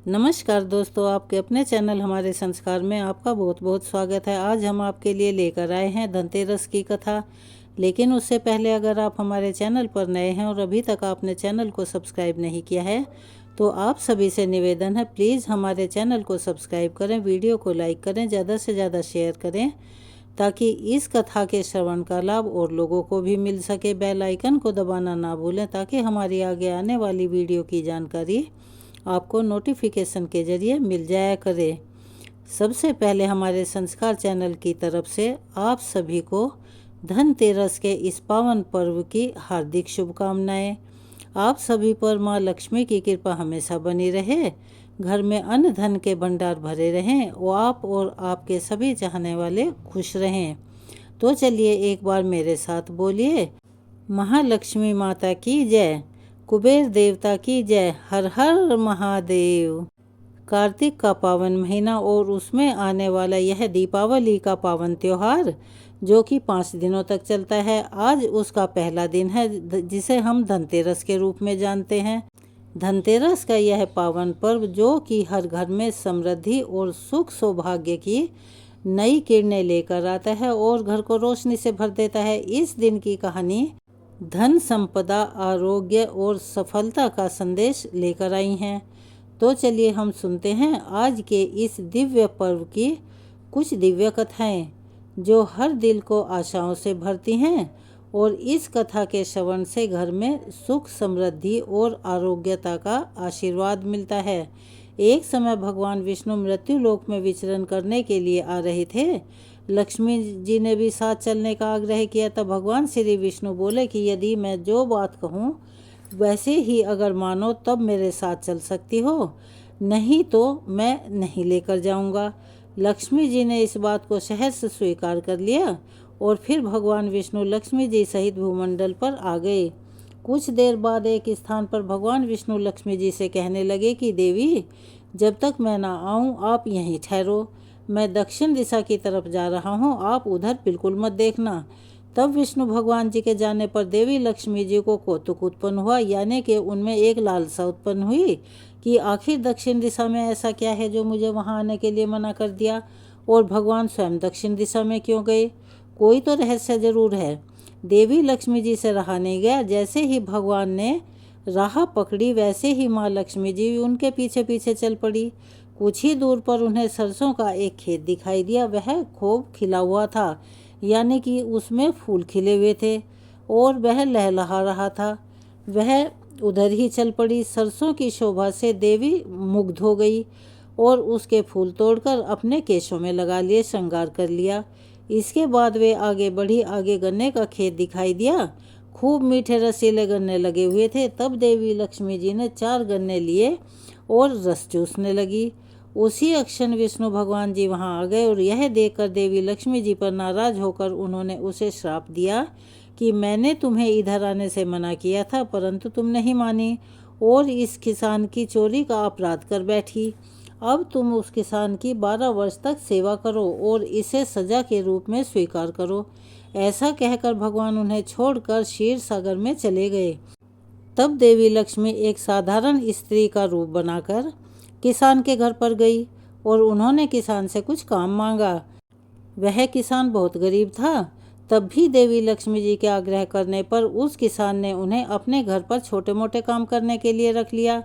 नमस्कार दोस्तों, आपके अपने चैनल हमारे संस्कार में आपका बहुत बहुत स्वागत है। आज हम आपके लिए लेकर आए हैं धनतेरस की कथा। लेकिन उससे पहले अगर आप हमारे चैनल पर नए हैं और अभी तक आपने चैनल को सब्सक्राइब नहीं किया है तो आप सभी से निवेदन है, प्लीज़ हमारे चैनल को सब्सक्राइब करें, वीडियो को लाइक करें, ज़्यादा से ज़्यादा शेयर करें ताकि इस कथा के श्रवण का लाभ और लोगों को भी मिल सके। बेल आइकन को दबाना ना भूलें ताकि हमारी आगे आने वाली वीडियो की जानकारी आपको नोटिफिकेशन के जरिए मिल जाया करे। सबसे पहले हमारे संस्कार चैनल की तरफ से आप सभी को धनतेरस के इस पावन पर्व की हार्दिक शुभकामनाएं। आप सभी पर माँ लक्ष्मी की कृपा हमेशा बनी रहे, घर में अन्न धन के भंडार भरे रहें और आप और आपके सभी चाहने वाले खुश रहें। तो चलिए एक बार मेरे साथ बोलिए, महालक्ष्मी माता की जय, कुबेर देवता की जय, हर हर महादेव। कार्तिक का पावन महीना और उसमें आने वाला यह दीपावली का पावन त्योहार जो कि 5 दिनों तक चलता है, आज उसका पहला दिन है जिसे हम धनतेरस के रूप में जानते हैं। धनतेरस का यह पावन पर्व जो कि हर घर में समृद्धि और सुख सौभाग्य की नई किरणें लेकर आता है और घर को रोशनी से भर देता है। इस दिन की कहानी धन संपदा, आरोग्य और सफलता का संदेश लेकर आई हैं। तो चलिए हम सुनते हैं आज के इस दिव्य पर्व की कुछ दिव्य कथाएं जो हर दिल को आशाओं से भरती हैं और इस कथा के श्रवण से घर में सुख, समृद्धि और आरोग्यता का आशीर्वाद मिलता है। एक समय भगवान विष्णु मृत्यु लोक में विचरण करने के लिए आ रहे थे। लक्ष्मी जी ने भी साथ चलने का आग्रह किया। तब भगवान श्री विष्णु बोले कि यदि मैं जो बात कहूँ वैसे ही अगर मानो तब मेरे साथ चल सकती हो, नहीं तो मैं नहीं लेकर जाऊंगा। लक्ष्मी जी ने इस बात को सहर्ष स्वीकार कर लिया और फिर भगवान विष्णु लक्ष्मी जी सहित भूमंडल पर आ गए। कुछ देर बाद एक स्थान पर भगवान विष्णु लक्ष्मी जी से कहने लगे कि देवी, जब तक मैं ना आऊँ आप यहीं ठहरो, मैं दक्षिण दिशा की तरफ जा रहा हूँ, आप उधर बिल्कुल मत देखना। तब विष्णु भगवान जी के जाने पर देवी लक्ष्मी जी को कौतुक उत्पन्न हुआ, यानी कि उनमें एक लालसा उत्पन्न हुई कि आखिर दक्षिण दिशा में ऐसा क्या है जो मुझे वहां आने के लिए मना कर दिया और भगवान स्वयं दक्षिण दिशा में क्यों गए। कोई तो रहस्य जरूर है। देवी लक्ष्मी जी से रहा नहीं गया। जैसे ही भगवान ने राह पकड़ी वैसे ही माँ लक्ष्मी जी उनके पीछे पीछे चल पड़ी। कुछ ही दूर पर उन्हें सरसों का एक खेत दिखाई दिया। वह खूब खिला हुआ था, यानी कि उसमें फूल खिले हुए थे और वह लहलहा रहा था। वह उधर ही चल पड़ी। सरसों की शोभा से देवी मुग्ध हो गई और उसके फूल तोड़कर अपने केशों में लगा लिए, श्रृंगार कर लिया। इसके बाद वे आगे बढ़ी। आगे गन्ने का खेत दिखाई दिया। खूब मीठे रसीले गन्ने लगे हुए थे। तब देवी लक्ष्मी जी ने 4 गन्ने लिए और रस चूसने लगी। उसी क्षण विष्णु भगवान जी वहां आ गए और यह देखकर देवी लक्ष्मी जी पर नाराज होकर उन्होंने उसे श्राप दिया कि मैंने तुम्हें इधर आने से मना किया था परंतु तुम नहीं मानी और इस किसान की चोरी का अपराध कर बैठी। अब तुम उस किसान की 12 वर्ष तक सेवा करो और इसे सजा के रूप में स्वीकार करो। ऐसा कहकर भगवान उन्हें छोड़कर क्षीर सागर में चले गए। तब देवी लक्ष्मी एक साधारण स्त्री का रूप बनाकर किसान के घर पर गई और उन्होंने किसान से कुछ काम मांगा। वह किसान बहुत गरीब था। तब भी देवी लक्ष्मी जी के आग्रह करने पर उस किसान ने उन्हें अपने घर पर छोटे मोटे काम करने के लिए रख लिया।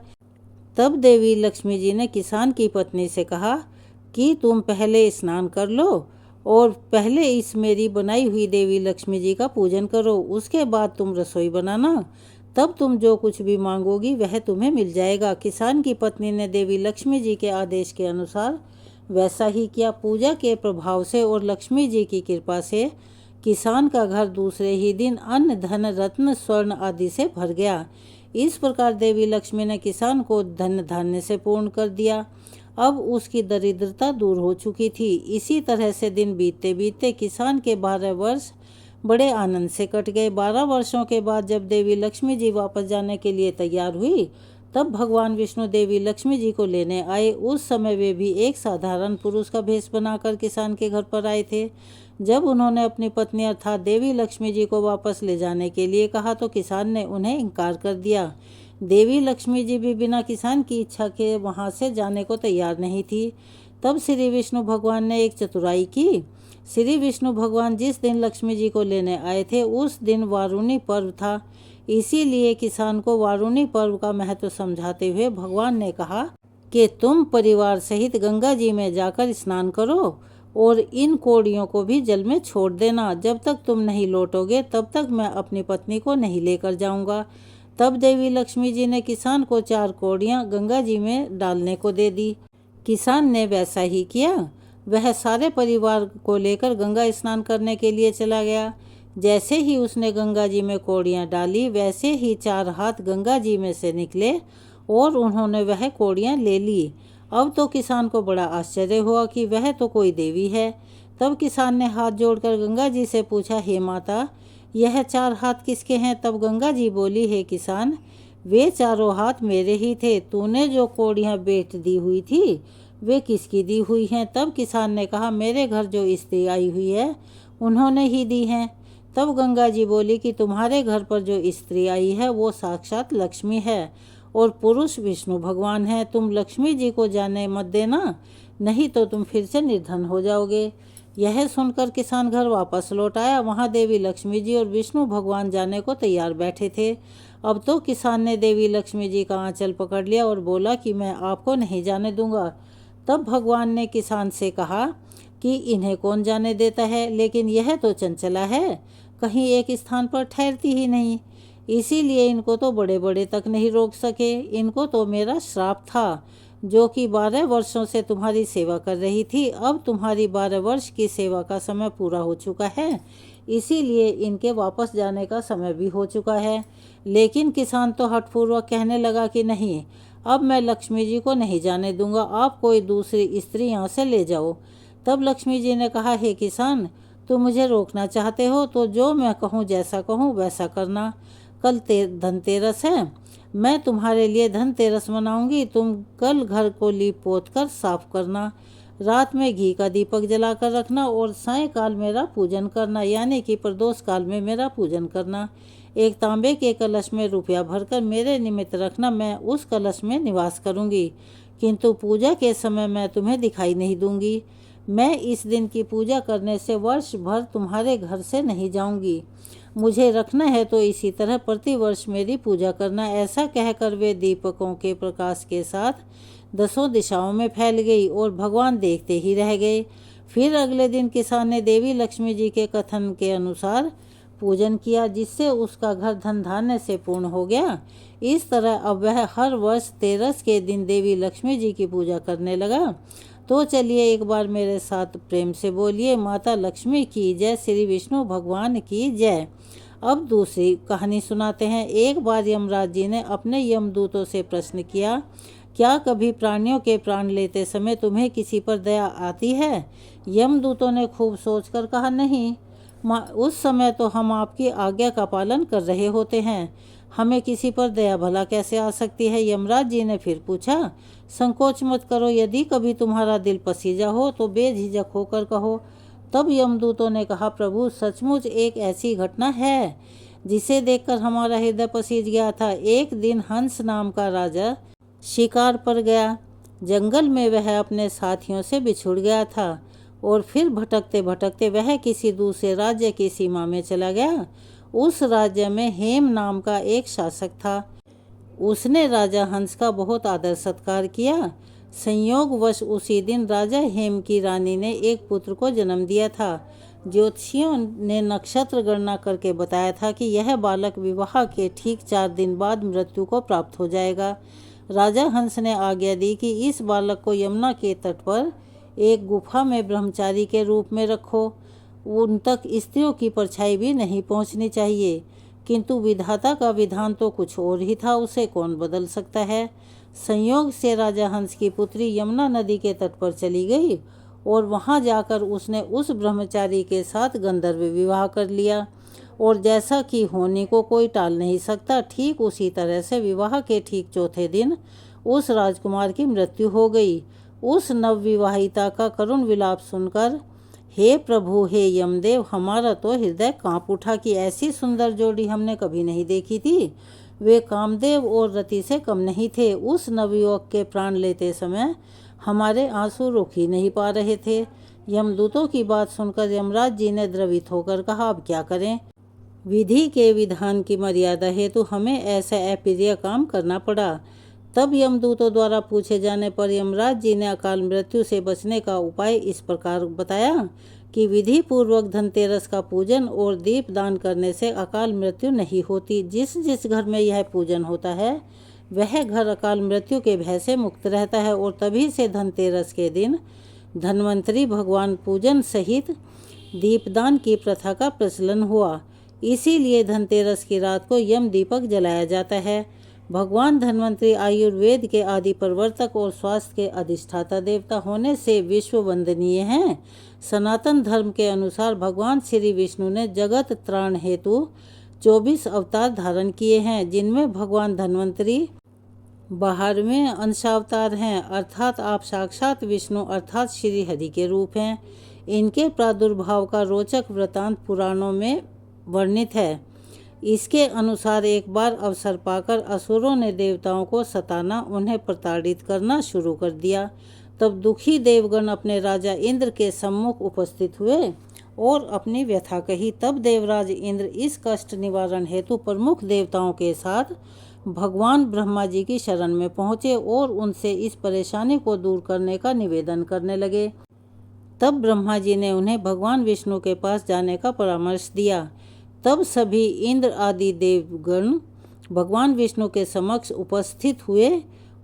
तब देवी लक्ष्मी जी ने किसान की पत्नी से कहा कि तुम पहले स्नान कर लो और पहले इस मेरी बनाई हुई देवी लक्ष्मी जी का पूजन करो, उसके बाद तुम रसोई बनाना, तब तुम जो कुछ भी मांगोगी वह तुम्हें मिल जाएगा। किसान की पत्नी ने देवी लक्ष्मी जी के आदेश के अनुसार वैसा ही किया। पूजा के प्रभाव से और लक्ष्मी जी की कृपा से किसान का घर दूसरे ही दिन अन्न, धन, रत्न, स्वर्ण आदि से भर गया। इस प्रकार देवी लक्ष्मी ने किसान को धन धान्य से पूर्ण कर दिया। अब उसकी दरिद्रता दूर हो चुकी थी। इसी तरह से दिन बीतते बीतते किसान के 12 वर्ष बड़े आनंद से कट गए। 12 वर्षों के बाद जब देवी लक्ष्मी जी वापस जाने के लिए तैयार हुई तब भगवान विष्णु देवी लक्ष्मी जी को लेने आए। उस समय वे भी एक साधारण पुरुष का भेष बनाकर किसान के घर पर आए थे। जब उन्होंने अपनी पत्नी अर्थात देवी लक्ष्मी जी को वापस ले जाने के लिए कहा तो किसान ने उन्हें इनकार कर दिया। देवी लक्ष्मी जी भी बिना किसान की इच्छा के वहाँ से जाने को तैयार नहीं थी। तब श्री विष्णु भगवान ने एक चतुराई की। श्री विष्णु भगवान जिस दिन लक्ष्मी जी को लेने आए थे उस दिन वारुणी पर्व था। इसीलिए किसान को वारुणी पर्व का महत्व समझाते हुए भगवान ने कहा कि तुम परिवार सहित गंगा जी में जाकर स्नान करो और इन कोड़ियों को भी जल में छोड़ देना। जब तक तुम नहीं लौटोगे तब तक मैं अपनी पत्नी को नहीं लेकर जाऊंगा। तब देवी लक्ष्मी जी ने किसान को 4 कोड़ियाँ गंगा जी में डालने को दे दी। किसान ने वैसा ही किया। वह सारे परिवार को लेकर गंगा स्नान करने के लिए चला गया। जैसे ही उसने गंगा जी में कोड़ियाँ डाली वैसे ही 4 हाथ गंगा जी में से निकले और उन्होंने वह कोड़ियाँ ले ली। अब तो किसान को बड़ा आश्चर्य हुआ कि वह तो कोई देवी है। तब किसान ने हाथ जोड़कर गंगा जी से पूछा, हे माता, यह 4 हाथ किसके हैं? तब गंगा जी बोली, हे किसान, वे चारों हाथ मेरे ही थे। तूने जो कोड़ियाँ बेच दी हुई थी वे किसकी दी हुई हैं? तब किसान ने कहा, मेरे घर जो स्त्री आई हुई है उन्होंने ही दी हैं। तब गंगा जी बोली कि तुम्हारे घर पर जो स्त्री आई है वो साक्षात लक्ष्मी है और पुरुष विष्णु भगवान है। तुम लक्ष्मी जी को जाने मत देना, नहीं तो तुम फिर से निर्धन हो जाओगे। यह सुनकर किसान घर वापस लौट आया। वहाँ देवी लक्ष्मी जी और विष्णु भगवान जाने को तैयार बैठे थे। अब तो किसान ने देवी लक्ष्मी जी का आंचल पकड़ लिया और बोला कि मैं आपको नहीं जाने दूंगा। तब भगवान ने किसान से कहा कि इन्हें कौन जाने देता है, लेकिन यह तो चंचला है, कहीं एक स्थान पर ठहरती ही नहीं, इसीलिए इनको तो बड़े बड़े तक नहीं रोक सके। इनको तो मेरा श्राप था जो कि 12 वर्षों से तुम्हारी सेवा कर रही थी। अब तुम्हारी 12 वर्ष की सेवा का समय पूरा हो चुका है, इसीलिए इनके वापस जाने का समय भी हो चुका है। लेकिन किसान तो हठपूर्वक कहने लगा कि नहीं, अब मैं लक्ष्मी जी को नहीं जाने दूंगा, आप कोई दूसरी स्त्री यहाँ से ले जाओ। तब लक्ष्मी जी ने कहा, हे किसान, तुम मुझे रोकना चाहते हो तो जो मैं कहूँ, जैसा कहूँ वैसा करना। कल धनतेरस है, मैं तुम्हारे लिए धनतेरस मनाऊंगी। तुम कल घर को लीप पोत कर साफ करना, रात में घी का दीपक जलाकर रखना और सायंकाल मेरा पूजन करना, यानी कि प्रदोष काल में मेरा पूजन करना। एक तांबे के कलश में रुपया भरकर मेरे निमित्त रखना, मैं उस कलश में निवास करूंगी, किंतु पूजा के समय मैं तुम्हें दिखाई नहीं दूंगी। मैं इस दिन की पूजा करने से वर्ष भर तुम्हारे घर से नहीं जाऊंगी। मुझे रखना है तो इसी तरह प्रतिवर्ष मेरी पूजा करना। ऐसा कहकर वे दीपकों के प्रकाश के साथ 10 दिशाओं में फैल गई और भगवान देखते ही रह गए। फिर अगले दिन किसान ने देवी लक्ष्मी जी के कथन के अनुसार पूजन किया, जिससे उसका घर धन धान्य से पूर्ण हो गया। इस तरह अब वह हर वर्ष 13 के दिन देवी लक्ष्मी जी की पूजा करने लगा। तो चलिए एक बार मेरे साथ प्रेम से बोलिए, माता लक्ष्मी की जय, श्री विष्णु भगवान की जय। अब दूसरी कहानी सुनाते हैं। एक बार यमराज जी ने अपने यमदूतों से प्रश्न किया, क्या कभी प्राणियों के प्राण लेते समय तुम्हें किसी पर दया आती है? यमदूतों ने खूब सोचकर कहा, नहीं, उस समय तो हम आपकी आज्ञा का पालन कर रहे होते हैं, हमें किसी पर दया भला कैसे आ सकती है? यमराज जी ने फिर पूछा, संकोच मत करो, यदि कभी तुम्हारा दिल पसीजा हो तो बेझिझक होकर कहो। तब यमदूतों ने कहा, प्रभु, सचमुच एक ऐसी घटना है जिसे देखकर हमारा हृदय पसीज गया था। एक दिन हंस नाम का राजा शिकार पर गया। जंगल में वह अपने साथियों से बिछुड़ गया था और फिर भटकते भटकते वह किसी दूसरे राज्य की सीमा में चला गया। उस राज्य में हेम नाम का एक शासक था। उसने राजा हंस का बहुत आदर सत्कार किया। संयोगवश उसी दिन राजा हेम की रानी ने एक पुत्र को जन्म दिया था। ज्योतिषियों ने नक्षत्र गणना करके बताया था कि यह बालक विवाह के ठीक 4 दिन बाद मृत्यु को प्राप्त हो जाएगा। राजा हंस ने आज्ञा दी कि इस बालक को यमुना के तट पर एक गुफा में ब्रह्मचारी के रूप में रखो। उन तक स्त्रियों की परछाई भी नहीं पहुंचनी चाहिए। किंतु विधाता का विधान तो कुछ और ही था, उसे कौन बदल सकता है। संयोग से राजा हंस की पुत्री यमुना नदी के तट पर चली गई और वहां जाकर उसने उस ब्रह्मचारी के साथ गंधर्व विवाह कर लिया। और जैसा कि होने को कोई टाल नहीं सकता, ठीक उसी तरह से विवाह के ठीक चौथे दिन उस राजकुमार की मृत्यु हो गई। उस नवविवाहिता का करुण विलाप सुनकर, हे प्रभु, हे यमदेव, हमारा तो हृदय कांप उठा कि ऐसी सुंदर जोड़ी हमने कभी नहीं देखी थी। वे कामदेव और रति से कम नहीं थे। उस नवयुवक के प्राण लेते समय हमारे आंसू रुक ही नहीं पा रहे थे। यमदूतों की बात सुनकर यमराज जी ने द्रवित होकर कहा, अब क्या करें? विधि के विधान की मर्यादा हेतु हमें ऐसा अप्रिय काम करना पड़ा। तब यमदूतों द्वारा पूछे जाने पर यमराज जी ने अकाल मृत्यु से बचने का उपाय इस प्रकार बताया कि विधि पूर्वक धनतेरस का पूजन और दीप दान करने से अकाल मृत्यु नहीं होती। जिस जिस घर में यह पूजन होता है वह घर अकाल मृत्यु के भय से मुक्त रहता है। और तभी से धनतेरस के दिन धन्वंतरी भगवान पूजन सहित दीपदान की प्रथा का प्रचलन हुआ। इसीलिए धनतेरस की रात को यम दीपक जलाया जाता है। भगवान धन्वंतरी आयुर्वेद के आदि प्रवर्तक और स्वास्थ्य के अधिष्ठाता देवता होने से विश्व वंदनीय हैं। सनातन धर्म के अनुसार भगवान श्री विष्णु ने जगत त्राण हेतु 24 अवतार धारण किए हैं, जिनमें भगवान धन्वंतरी 12वें अंशावतार हैं, अर्थात आप साक्षात विष्णु अर्थात श्री हरि के रूप हैं। इनके प्रादुर्भाव का रोचक वृतांत पुराणों में वर्णित है। इसके अनुसार एक बार अवसर पाकर असुरों ने देवताओं को सताना, उन्हें प्रताड़ित करना शुरू कर दिया। तब दुखी देवगण अपने राजा इंद्र के सम्मुख उपस्थित हुए और अपनी व्यथा कही। तब देवराज इंद्र इस कष्ट निवारण हेतु प्रमुख देवताओं के साथ भगवान ब्रह्मा जी की शरण में पहुँचे और उनसे इस परेशानी को दूर करने का निवेदन करने लगे। तब ब्रह्मा जी ने उन्हें भगवान विष्णु के पास जाने का परामर्श दिया। तब सभी इंद्र आदि देवगण भगवान विष्णु के समक्ष उपस्थित हुए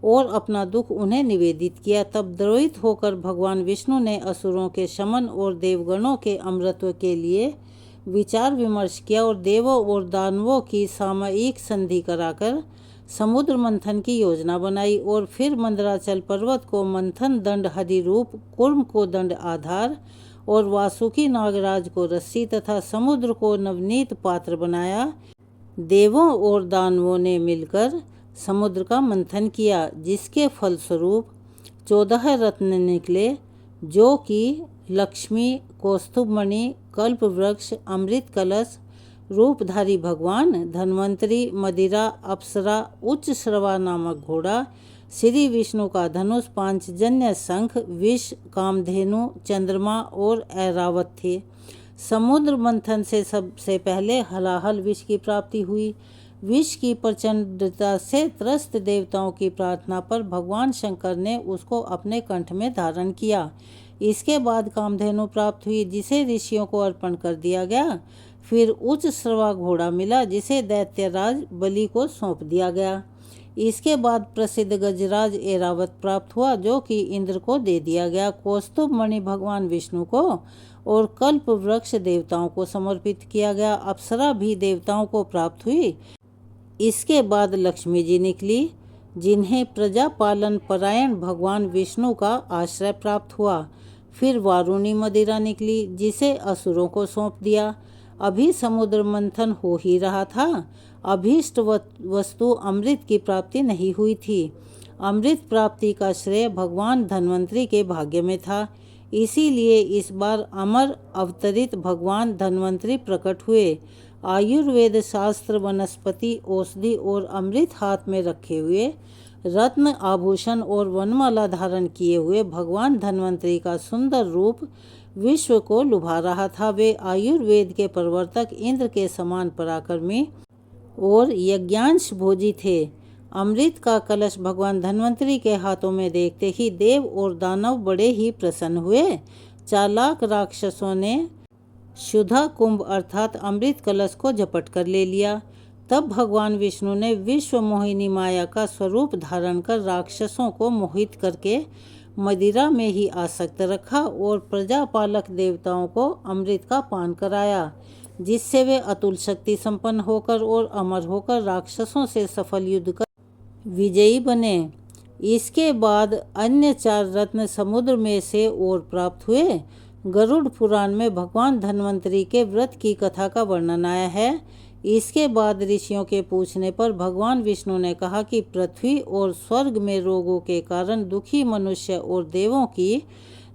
और अपना दुख उन्हें निवेदित किया। तब द्रोहित होकर भगवान विष्णु ने असुरों के शमन और देवगणों के अमरत्व के लिए विचार विमर्श किया और देवों और दानवों की सामयिक संधि कराकर समुद्र मंथन की योजना बनाई। और फिर मंदराचल पर्वत को मंथन दंड हरि रूप, कुर्म को दंड आधार और वासुकी नागराज को रस्सी तथा समुद्र को नवनीत पात्र बनाया। देवों और दानवों ने मिलकर समुद्र का मंथन किया, जिसके फलस्वरूप 14 रत्न निकले, जो कि लक्ष्मी, कौस्तुभमणि, कल्प वृक्ष, अमृत कलश, रूपधारी भगवान धन्वंतरी, मदिरा, अप्सरा, उच्च श्रवा नामक घोड़ा, श्री विष्णु का धनुष, पांचजन्य शंख, विष, कामधेनु, चंद्रमा और ऐरावत थे। समुद्र मंथन से सबसे पहले हलाहल विष की प्राप्ति हुई। विष की प्रचंडता से त्रस्त देवताओं की प्रार्थना पर भगवान शंकर ने उसको अपने कंठ में धारण किया। इसके बाद कामधेनु प्राप्त हुई, जिसे ऋषियों को अर्पण कर दिया गया। फिर उच्च श्रवा घोड़ा मिला, जिसे दैत्यराज बलि को सौंप दिया गया। इसके बाद प्रसिद्ध गजराज ऐरावत प्राप्त हुआ, जो कि इंद्र को दे दिया गया। कौस्तुभ मणि भगवान विष्णु को और कल्प वृक्ष देवताओं को समर्पित किया गया। अप्सरा भी देवताओं को प्राप्त हुई। इसके बाद लक्ष्मी जी निकली, जिन्हें प्रजा पालन परायण भगवान विष्णु का आश्रय प्राप्त हुआ। फिर वारुणी मदिरा निकली, जिसे असुरों को सौंप दिया। अभी समुद्र मंथन हो ही रहा था। अभीष्ट वस्तु अमृत की प्राप्ति नहीं हुई थी। अमृत प्राप्ति का श्रेय भगवान धन्वंतरी के भाग्य में था। इसीलिए इस बार अमर अवतरित भगवान धन्वंतरी प्रकट हुए। आयुर्वेद शास्त्र, वनस्पति, औषधि और अमृत हाथ में रखे हुए, रत्न आभूषण और वनमाला धारण किए हुए भगवान धन्वंतरी का सुंदर रूप विश्व को लुभा रहा था। वे आयुर्वेद के प्रवर्तक इंद्र के समान पराक्रमी और यज्ञांश भोजी थे। अमृत का कलश भगवान धन्वंतरी के हाथों में देखते ही देव और दानव बड़े ही प्रसन्न हुए। चालाक राक्षसों ने शुद्धा कुंभ अर्थात अमृत कलश को झपट कर ले लिया। तब भगवान विष्णु ने विश्व मोहिनी माया का स्वरूप धारण कर राक्षसों को मोहित करके मदिरा में ही आसक्त रखा और प्रजापालक देवताओं को अमृत का पान कराया, जिससे वे अतुल शक्ति संपन्न होकर और अमर होकर राक्षसों से सफल युद्ध कर विजयी बने। इसके बाद अन्य 4 रत्न समुद्र में से और प्राप्त हुए। गरुड़ पुराण में भगवान धन्वंतरी के व्रत की कथा का वर्णन आया है। इसके बाद ऋषियों के पूछने पर भगवान विष्णु ने कहा कि पृथ्वी और स्वर्ग में रोगों के कारण दुखी मनुष्य और देवों की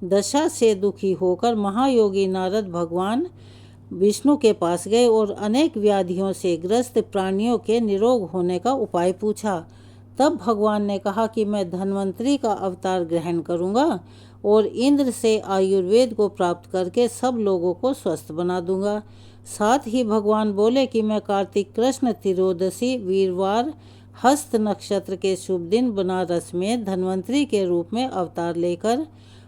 दशा से दुखी होकर महायोगी नारद भगवान विष्णु के पास गए और अनेक व्याधियों से ग्रस्त प्राणियों के निरोग होने का उपाय पूछा। तब भगवान ने कहा कि मैं धन्वंतरी का अवतार ग्रहण करूंगा और इंद्र से आयुर्वेद को प्राप्त करके सब लोगों को स्वस्थ बना दूंगा। साथ ही भगवान बोले कि मैं कार्तिक कृष्ण त्रयोदशी वीरवार हस्त नक्षत्र के शुभ दिन बनारस में धन्वंतरी के रूप में अवतार लेकर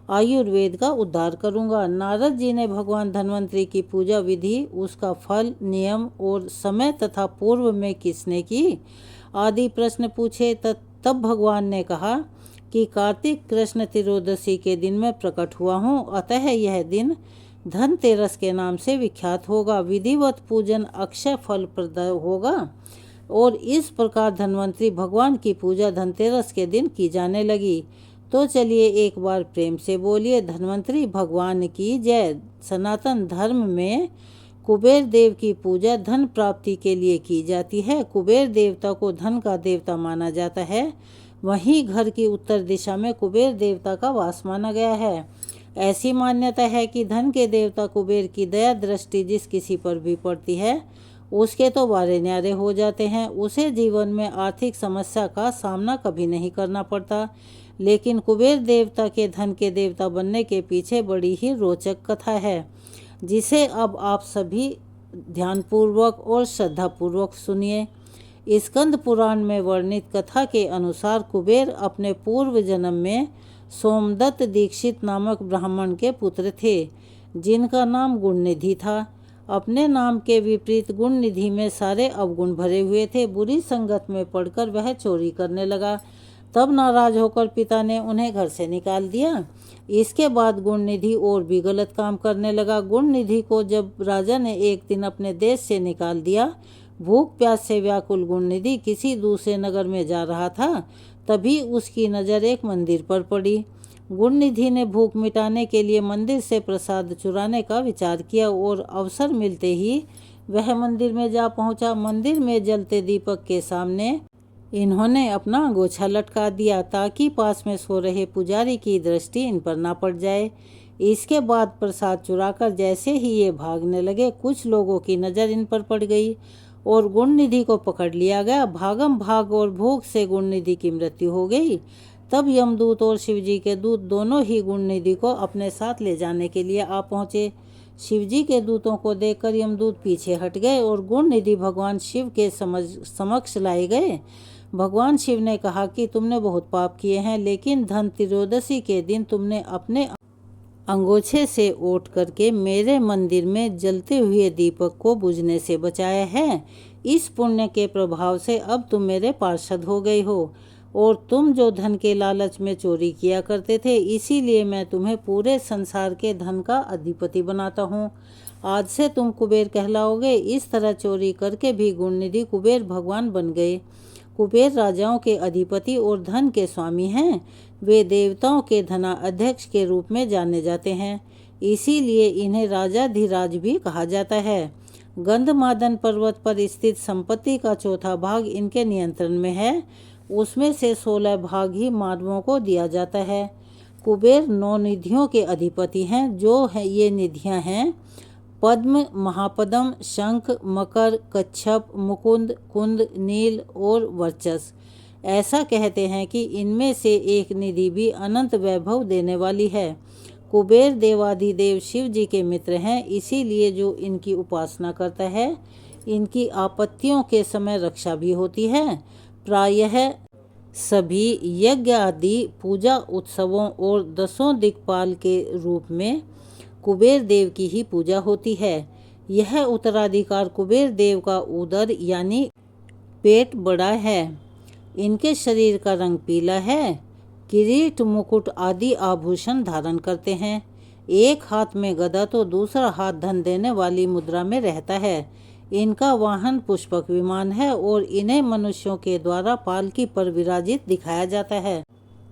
आयुर्वेद का उद्धार करूंगा। नारद जी ने भगवान धन्वंतरी की पूजा विधि, उसका फल, नियम और समय तथा पूर्व में किसने की आदि प्रश्न पूछे। तब भगवान ने कहा कि कार्तिक कृष्ण त्रयोदशी के दिन मैं प्रकट हुआ हूँ, अतः यह दिन धनतेरस के नाम से विख्यात होगा। विधिवत पूजन अक्षय फल प्रद होगा और इस प्रकार धन्वंतरी भगवान की पूजा धनतेरस के दिन की जाने लगी। तो चलिए एक बार प्रेम से बोलिए धन्वंतरी भगवान की जय। सनातन धर्म में कुबेर देव की पूजा धन प्राप्ति के लिए की जाती है। कुबेर देवता को धन का देवता माना जाता है। वहीं घर की उत्तर दिशा में कुबेर देवता का वास माना गया है। ऐसी मान्यता है कि धन के देवता कुबेर की दया दृष्टि जिस किसी पर भी पड़ती है उसके तो वारे न्यारे हो जाते हैं, उसे जीवन में आर्थिक समस्या का सामना कभी नहीं करना पड़ता। लेकिन कुबेर देवता के धन के देवता बनने के पीछे बड़ी ही रोचक कथा है, जिसे अब आप सभी ध्यानपूर्वक और श्रद्धापूर्वक सुनिए। स्कंद पुराण में वर्णित कथा के अनुसार कुबेर अपने पूर्व जन्म में सोमदत्त दीक्षित नामक ब्राह्मण के पुत्र थे, जिनका नाम गुणनिधि था। अपने नाम के विपरीत गुणनिधि में सारे अवगुण भरे हुए थे। बुरी संगत में पड़कर वह चोरी करने लगा। तब नाराज होकर पिता ने उन्हें घर से निकाल दिया। इसके बाद गुणनिधि और भी गलत काम करने लगा। गुणनिधि को जब राजा ने एक दिन अपने देश से निकाल दिया, भूख प्यास से व्याकुल गुणनिधि किसी दूसरे नगर में जा रहा था, तभी उसकी नज़र एक मंदिर पर पड़ी। गुणनिधि ने भूख मिटाने के लिए मंदिर से प्रसाद चुराने का विचार किया और अवसर मिलते ही वह मंदिर में जा पहुंचा। मंदिर में जलते दीपक के सामने इन्होंने अपना अंगोछा लटका दिया ताकि पास में सो रहे पुजारी की दृष्टि इन पर ना पड़ जाए। इसके बाद प्रसाद चुराकर जैसे ही ये भागने लगे, कुछ लोगों की नज़र इन पर पड़ गई और गुणनिधि को पकड़ लिया गया। भागम भाग और भूख से गुणनिधि की मृत्यु हो गई। तब यमदूत और शिवजी के दूत दोनों ही गुणनिधि को अपने साथ ले जाने के लिए आ पहुँचे। शिवजी के दूतों को देखकर यमदूत पीछे हट गए और गुणनिधि भगवान शिव के समक्ष लाए गए। भगवान शिव ने कहा कि तुमने बहुत पाप किए हैं, लेकिन धन त्रयोदशी के दिन तुमने अपने अंगोछे से ओट करके मेरे मंदिर में जलते हुए दीपक को बुझने से बचाया है। इस पुण्य के प्रभाव से अब तुम मेरे पार्षद हो गए हो और तुम जो धन के लालच में चोरी किया करते थे, इसीलिए मैं तुम्हें पूरे संसार के धन का अधिपति बनाता हूँ। आज से तुम कुबेर कहलाओगे। इस तरह चोरी करके भी गुणनिधि कुबेर भगवान बन गए। कुबेर राजाओं के अधिपति और धन के स्वामी हैं। वे देवताओं के धना अध्यक्ष के रूप में जाने जाते हैं, इसीलिए इन्हें राजाधिराज भी कहा जाता है। गंधमादन पर्वत पर स्थित संपत्ति का चौथा भाग इनके नियंत्रण में है। उसमें से 16 भाग ही मानवों को दिया जाता है। कुबेर 9 निधियों के अधिपति हैं। जो है ये निधियां हैं पद्म, महापद्म, शंख, मकर, कच्छप, मुकुंद, कुंद, नील और वर्चस। ऐसा कहते हैं कि इनमें से एक निधि भी अनंत वैभव देने वाली है। कुबेर देवाधिदेव शिव जी के मित्र हैं, इसीलिए जो इनकी उपासना करता है, इनकी आपत्तियों के समय रक्षा भी होती है। प्रायः सभी यज्ञ आदि पूजा उत्सवों और 10 दिक्पाल के रूप में कुबेर देव की ही पूजा होती है। यह उत्तराधिकार कुबेर देव का उदर यानी पेट बड़ा है। इनके शरीर का रंग पीला है। किरीट, मुकुट आदि आभूषण धारण करते हैं। एक हाथ में गदा तो दूसरा हाथ धन देने वाली मुद्रा में रहता है। इनका वाहन पुष्पक विमान है और इन्हें मनुष्यों के द्वारा पालकी पर विराजित दिखाया जाता है।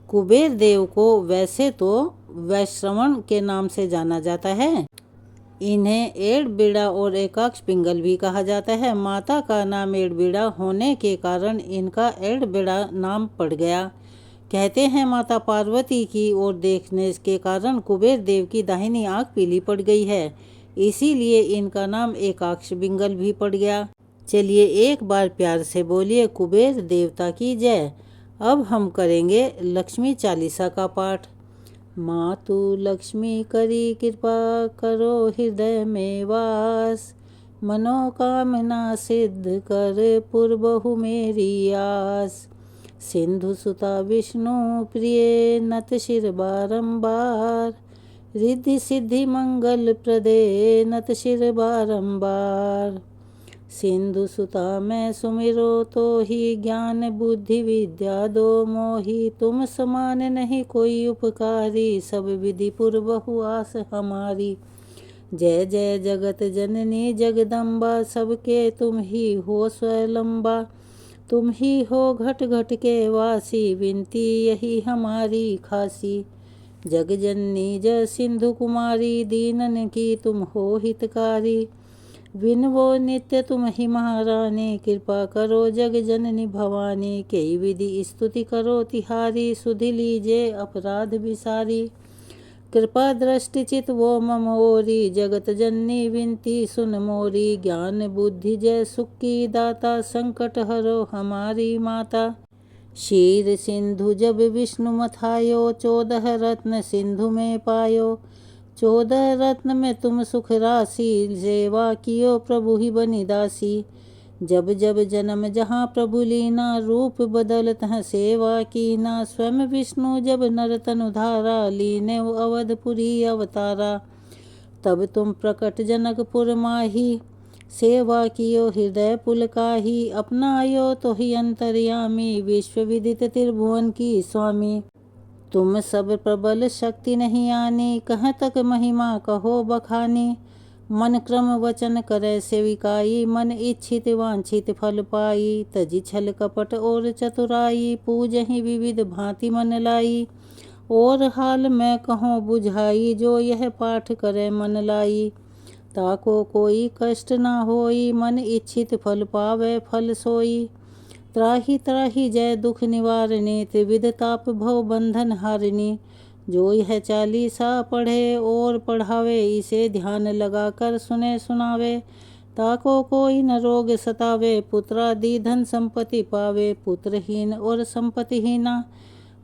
कुबेर देव को वैसे तो वैश्रवण के नाम से जाना जाता है। इन्हें एड़बिड़ा और एकाक्ष पिंगल भी कहा जाता है। माता का नाम एड़बिड़ा होने के कारण इनका एड़बिड़ा नाम पड़ गया। कहते हैं माता पार्वती की ओर देखने के कारण कुबेर देव की दाहिनी आंख पीली पड़ गई है। इसीलिए इनका नाम एकाक्ष बिंगल भी पड़ गया। चलिए एक बार प्यार से बोलिए कुबेर देवता की जय। अब हम करेंगे लक्ष्मी चालीसा का पाठ। मातु लक्ष्मी करी कृपा करो हृदय में वास, मनोकामना सिद्ध कर पुरबहु मेरी आस। सिंधु सुता विष्णु प्रिय नत शिर बारंबार, रिद्धि सिद्धि मंगल प्रदे नत शिर बारंबार। सिंधु सुता मैं सुमिरो तो ही ज्ञान बुद्धि विद्या दो मोही, तुम समान नहीं कोई उपकारी, सब विधि पुरबहु आस हमारी। जय जय जगत जननी जगदम्बा, सबके तुम ही हो स्वयंबा, तुम ही हो घट घट के वासी, विनती यही हमारी खासी। जग जननी जय सिंधु कुमारी, दीनन की तुम हो हितकारी, विनवो नित्य तुम ही महारानी, कृपा करो जग जननी भवानी। कई विधि स्तुति करो तिहारी, सुधि लीजे अपराध विसारी। कृपा दृष्टि चित वो ममोरी, जगत जननी विनती सुन मोरी। ज्ञान बुद्धि जय सुख की दाता, संकट हरो हमारी माता। क्षीर सिंधु जब विष्णु मथायो, 14 रत्न सिंधु में पायो। 14 रत्न में तुम सुख राशि, सेवा कियो प्रभु ही बनी दासी। जब जब जन्म जहाँ प्रभु लीना, रूप बदलत हैं सेवा कीना। स्वयं विष्णु जब नर तनु धारा, लीने अवधपुरी अवतारा। तब तुम प्रकट जनकपुर माही, सेवा कियो हृदय पुलकाही। अपनायो तो ही अंतर्यामी, विश्व विदित त्रिभुवन की स्वामी। तुम सब प्रबल शक्ति नहीं आनी, कहाँ तक महिमा कहो बखानी। मन क्रम वचन करे सेविकाई, मन इच्छित वांछित फल पाई। तजी छल कपट और चतुराई, पूजहि विविध भांति मन लाई। और हाल मैं कहूँ बुझाई, जो यह पाठ करे मन लाई। ताको कोई कष्ट ना होई, मन इच्छित फल पावे फल सोई। त्राहि त्राहि जय दुख निवारणी, त्रिविध ताप भव बंधन हारिणी। जो यह चालीसा पढ़े और पढ़ावे, इसे ध्यान लगाकर सुने सुनावे। ताको कोई न रोग सतावे, पुत्रादि धन संपत्ति पावे। पुत्रहीन और संपत्तिहीना,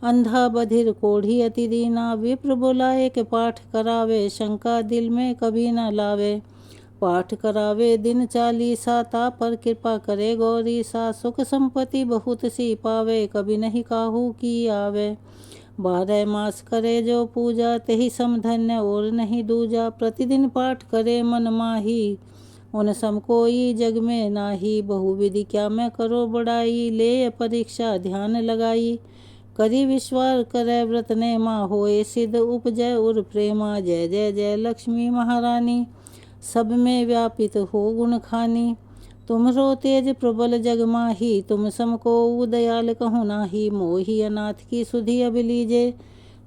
अंधा बधिर कोढ़ी अति दीना। विप्र बुलाए के पाठ करावे, शंका दिल में कभी न लावे। पाठ करावे दिन चालीसा, ता पर कृपा करे गौरी सा। सुख संपत्ति बहुत सी पावे, कभी नहीं काहू की आवे। 12 मास करे जो पूजा, तेहि समधन्य और नहीं दूजा। प्रतिदिन पाठ करे मन माही, उन सम कोई जग में नाही। बहुविधि क्या मैं करो बड़ाई, ले परीक्षा ध्यान लगाई। करी विश्वास करे व्रत ने माँ, होए सिद्ध उपजय उर प्रेमा। जय जय जय लक्ष्मी महारानी, सब में व्यापित हो गुण खानी। तुमरो तेज प्रबल जग माही, तुम समको दयाल कहूँ नाही। मोहि अनाथ की सुधि अब लीजे,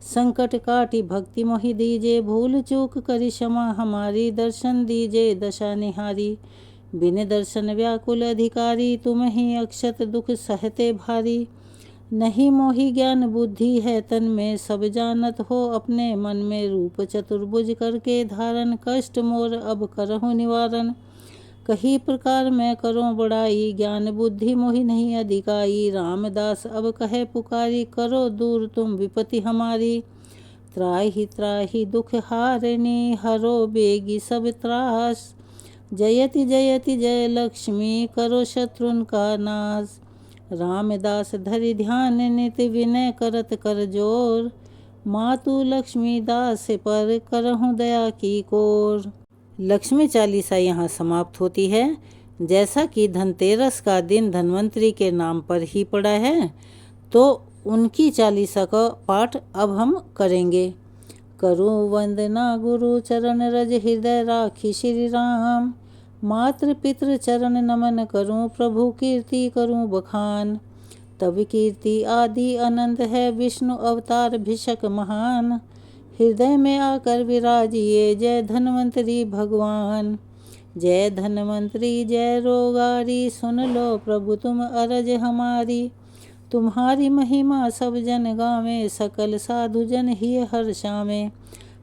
संकट काटी भक्ति मोहि दीजे। भूल चूक करी क्षमा हमारी, दर्शन दीजे दशा निहारी। बिन दर्शन व्याकुल अधिकारी, तुम ही अक्षत दुख सहते भारी। नहीं मोहि ज्ञान बुद्धि है तन में, सब जानत हो अपने मन में। रूप चतुर्भुज करके धारण, कष्ट मोर अब करहु निवारण। कही प्रकार मैं करो बड़ाई, ज्ञान बुद्धि मोहि नहीं अधिकाई। रामदास अब कहे पुकारी, करो दूर तुम विपत्ति हमारी। त्राहि त्राहि दुख हारिणी, हरो बेगी सब त्रास। जयति जयति जय लक्ष्मी, करो शत्रुन का नाश। रामदास धरि ध्यान नित, विनय करत कर जोर। मातु लक्ष्मी दास पर करहूँ दया की कोर। लक्ष्मी चालीसा यहाँ समाप्त होती है। जैसा कि धनतेरस का दिन धन्वंतरी के नाम पर ही पड़ा है, तो उनकी चालीसा का पाठ अब हम करेंगे। करूँ वंदना गुरु चरण रज, हृदय राखी श्री राम। मातृ पितृ चरण नमन करूँ, प्रभु कीर्ति करूँ बखान। तब कीर्ति आदि अनंत है, विष्णु अवतार भिषक महान। हृदय में आकर विराजिए, जय धन्वंतरी भगवान। जय धन्वंतरी जय रोगारी, सुन लो प्रभु तुम अरज हमारी। तुम्हारी महिमा सब जन गावे, सकल साधु जन ही हर्षावे।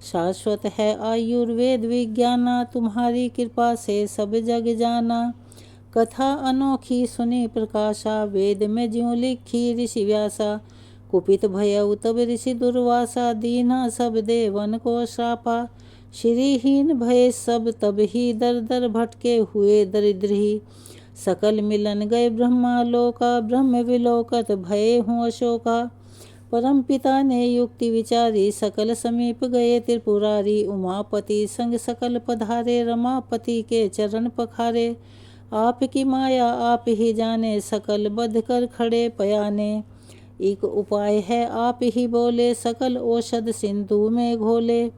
शाश्वत है आयुर्वेद विज्ञाना, तुम्हारी कृपा से सब जग जाना। कथा अनोखी सुनी प्रकाशा, वेद में ज्यों लिखी ऋषि व्यासा। कुपित भयउ तब ऋषि दुर्वासा, दीना सब देवन को श्रापा। श्रीहीन भय सब तब ही दर दर भटके हुए दरिद्र ही। सकल मिलन गए ब्रह्मालोका, ब्रह्म विलोकत भये हूँ अशोका। परम पिता ने युक्ति विचारी, सकल समीप गए त्रिपुरारी। उमापति संग सकल पधारे, रमापति के चरण पखारे। आपकी माया आप ही जाने, सकल बध कर खड़े पयाने। एक उपाय है आप ही बोले, सकल औषध सिंधु में घोले।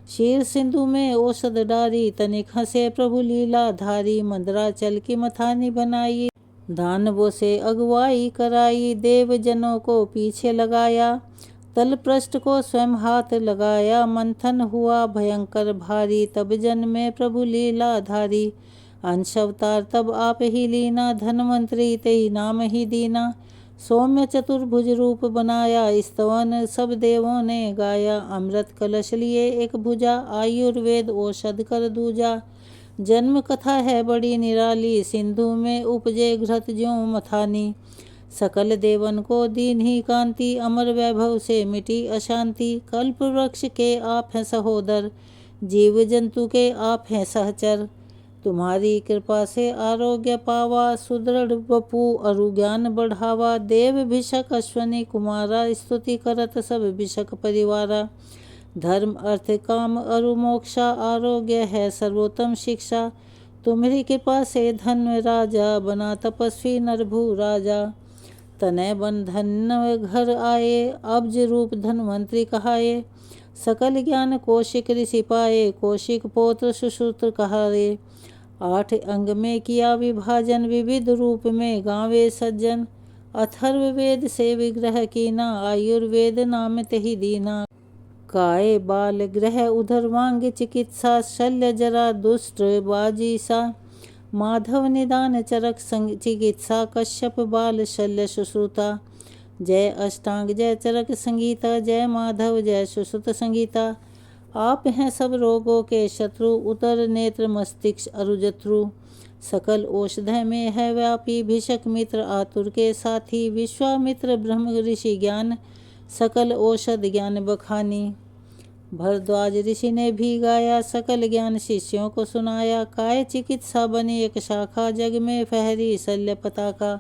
शीर सिंधु में औषध डारी, तनिक हंसे प्रभु लीला धारी। मंदराचल की मथानी बनाई, दानवों से अगुवाई कराई। देव जनों को पीछे लगाया, तल पृष्ठ को स्वयं हाथ लगाया। मंथन हुआ भयंकर भारी, तब जन में प्रभु लीला धारी। अंश अवतार तब आप ही लीना, धनवंतरी तेई नाम ही दीना। सौम्य चतुर्भुज रूप बनाया, स्तवन सब देवों ने गाया। अमृत कलश लिए एक भुजा, आयुर्वेद औषध कर दूजा। जन्म कथा है बड़ी निराली, सिंधु में उपजे घृत ज्यों मथानी। सकल देवन को दीन ही कांति, अमर वैभव से मिटी अशांति। कल्प वृक्ष के आप हैं सहोदर, जीव जंतु के आप हैं सहचर। तुम्हारी कृपा से आरोग्य पावा, सुदृढ़ वपु अरु ज्ञान बढ़ावा। देव भिषक अश्वनी कुमारा, स्तुति करत सब भिषक परिवारा। धर्म अर्थ काम अरु मोक्षा, आरोग्य है सर्वोत्तम शिक्षा। तुम्हारी कृपा से धन्य राजा, बना तपस्वी नरभु राजा। तनय बन धन्य घर आए, अब्ज रूप धनवंतरी कहाए। सकल ज्ञान कौशिक ऋषि पाए, कौशिक पौत्र सुश्रुत कहारे। 8 अंग में किया विभाजन, विविध रूप में गावे सज्जन। अथर्व वेद से विग्रह कीना, आयुर्वेद नाम तेहि दीना। काय बाल ग्रह उधर वांग चिकित्सा, शल्य जरा दुष्ट बाजीसा। माधव निदान चरक चिकित्सा, कश्यप बाल शल्य सुश्रुता। जय अष्टांग जय चरक संगीता, जय माधव जय सुश्रुत संगीता। आप हैं सब रोगों के शत्रु, उतर नेत्र मस्तिष्क अरुजत्रु। सकल औषधय में है व्यापी, भिषक मित्र आतुर के साथी। विश्वामित्र ब्रह्म ऋषि ज्ञान, सकल औषध ज्ञान बखानी। भरद्वाज ऋषि ने भी गाया, सकल ज्ञान शिष्यों को सुनाया। काय चिकित्सा बनी एक शाखा, जग में फहरी शल्य पताका।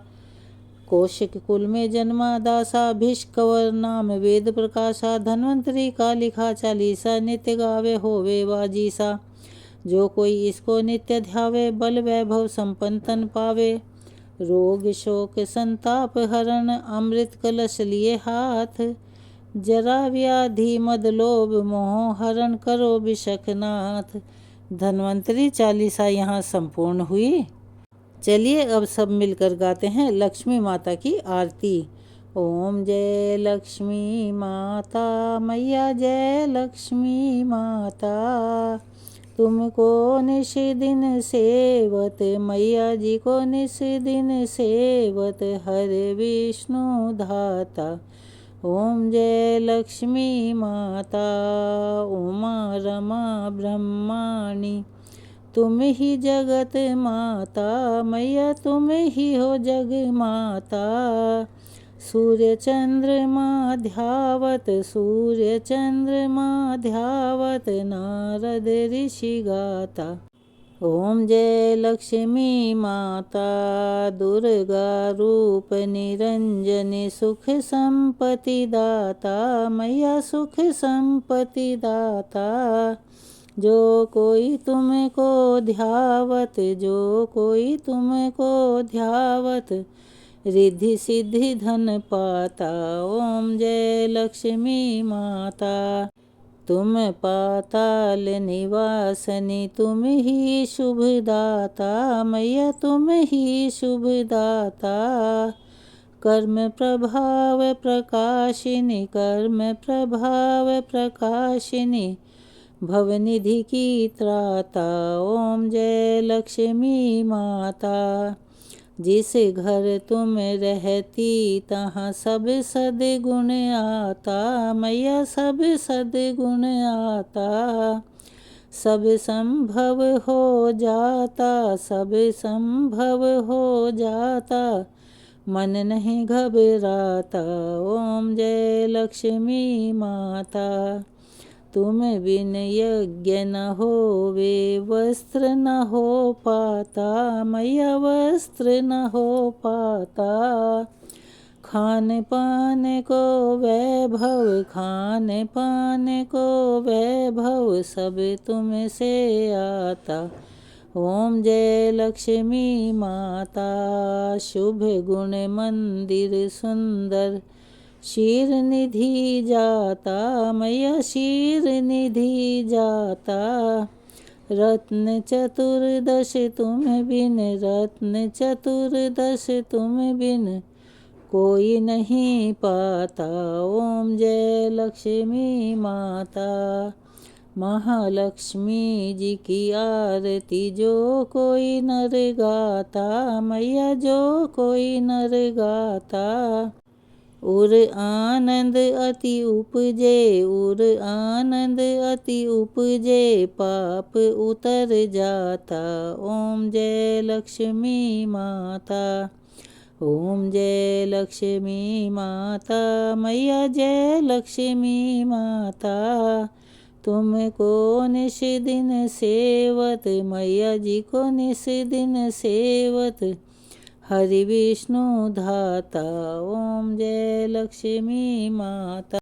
कौशिक कुल में जन्मा दासा, भिष्कवर नाम वेद प्रकाशा। धन्वंतरी का लिखा चालीसा, नित्य गावे होवे वाजीसा। जो कोई इसको नित्य ध्यावे, बल वैभव संपन्न तन पावे। रोग शोक संताप हरण, अमृत कलश लिए हाथ। जरा व्याधि मद लोभ मोह, हरण करो विशकनाथ। धन्वंतरी चालीसा यहाँ संपूर्ण हुई। चलिए अब सब मिलकर गाते हैं लक्ष्मी माता की आरती। ओम जय लक्ष्मी माता मैया, जय लक्ष्मी माता। तुमको निश दिन सेवत, मैया जी को निश दिन सेवत। हर विष्णु धाता, ओम जय लक्ष्मी माता। उमा रमा ब्रह्माणी, तुम ही जगत माता, मैया तुम ही हो जग माता। सूर्य चंद्रमा ध्यावत, सूर्य चंद्रमा ध्यावत। नारद ऋषि गाता, ओम जय लक्ष्मी माता। दुर्गा रूप निरंजनी, सुख संपत्ति दाता, मैया सुख संपत्ति दाता। जो कोई तुमको ध्यावत, जो कोई तुमको ध्यावत। रिद्धि सिद्धि धन पाता, ओम जय लक्ष्मी माता। तुम पाताल निवासनी, तुम ही शुभ दाता, मैया तुम ही शुभ दाता। कर्म प्रभाव प्रकाशिनी, कर्म प्रभाव प्रकाशिनी। भवनिधि की त्राता, ओम जय लक्ष्मी माता। जिस घर तुम रहती तहाँ सब सद्गुण आता, मैया सब सद्गुण आता। सब संभव हो जाता, सब संभव हो जाता, मन नहीं घबराता। ओम जय लक्ष्मी माता। तुम बिन यज्ञ न होवे, वस्त्र न हो पाता, मैया वस्त्र न हो पाता। खान पान को वैभव, खान पान को वैभव, सब तुमसे आता। ओम जय लक्ष्मी माता। शुभ गुण मंदिर सुंदर, शीर निधि जाता, मैया शीर निधि जाता। रत्न चतुर्दश तुम बिन, रत्न चतुर्दश तुम बिन, कोई नहीं पाता। ओम जय लक्ष्मी माता। महालक्ष्मी जी की आरती जो कोई नर गाता, मैया जो कोई नर गाता। उर आनंद अति उपजे, उर आनंद अति उपजे, पाप उतर जाता। ओम जय लक्ष्मी माता। ओम जय लक्ष्मी माता, मैया जय लक्ष्मी माता। तुमको निश दिन सेवत, मैया जी को निश दिन सेवत, हरि विष्णु धाता। ओम जय लक्ष्मी माता।